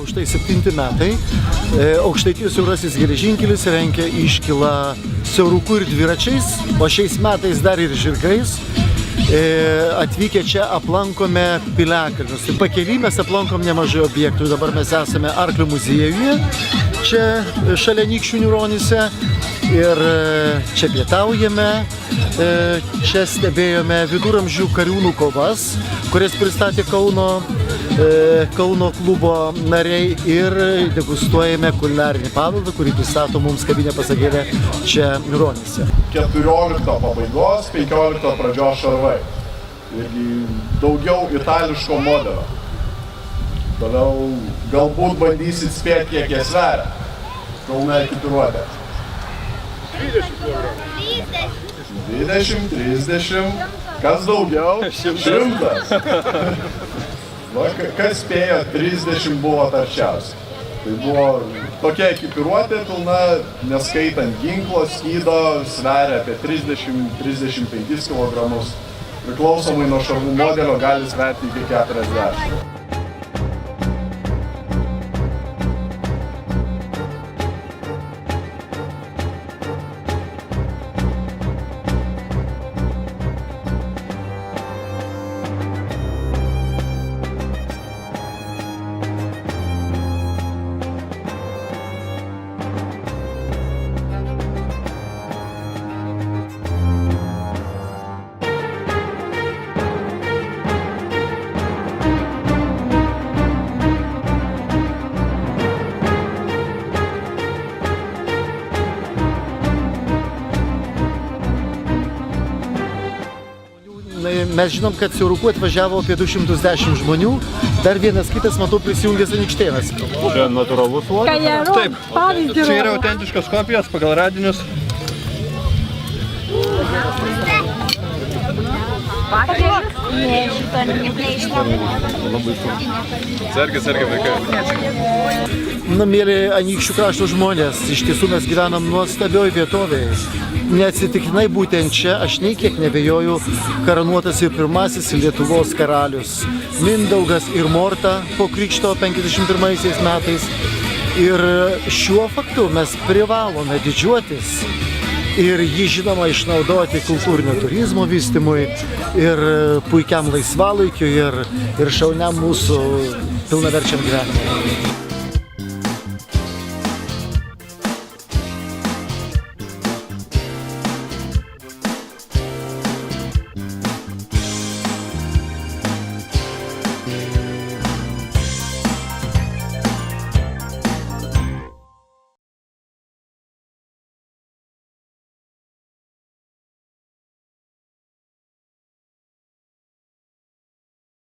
jau štai 7 metai. Aukštaitijos siaurasis geležinkelis rengia iškylą siauruku ir dviračiais, o šiais metais dar ir žirgais. Atvykę čia aplankome piliakalnius. Pakely mes aplankom nemažai objektų. Dabar mes esame Arklio muziejuje, čia šalia Anykščių Niūronyse. Ir čia pietaujame, čia stebėjome viduramžių kariūnų kovas, kurias pristatė Kauno klubo nariai, ir degustuojame kulinarinį paveldą, kurį pristato mums kavinė Pasagėlė čia Niūronyse. 14 pabaigos, 15 pradžios šarvai. Irgi daugiau itališko modelio. Toliau galbūt bandysit spėti, kiek jie sveria. Kauna ekipiruotė. 20, 30, kas daugiau? 100. Va, kas spėjo, 30 buvo tarčiausiai. Tai buvo tokia ekipiruotė pilna, neskaitant ginklo, skydo, sveria apie 30-35 kg. Priklausomai nuo šarvų modelio gali sverti iki 40. Mes žinom, kad siauruku atvažiavo apie 210 žmonių, dar vienas kitas, matau, prisijungęs Anykštėnas. Čia natūralus uodas? Taip, čia yra autentiškos kopijos pagal radinius. Sargi vaikai. Na, mėly Anykščių krašto žmonės, iš tiesų mes gyvenam nuostabioj vietovėje. Neatsitiktinai būtent čia, aš nei kiek nebejoju, karanuotas ir pirmasis Lietuvos karalius Mindaugas ir Morta po krikšto 51 metais. Ir šiuo faktu mes privalome didžiuotis ir jį žinoma išnaudoti kultūrinio turizmo vystymui ir puikiam laisvalaikiui ir šauniam mūsų pilnaverčiam gyvenimui.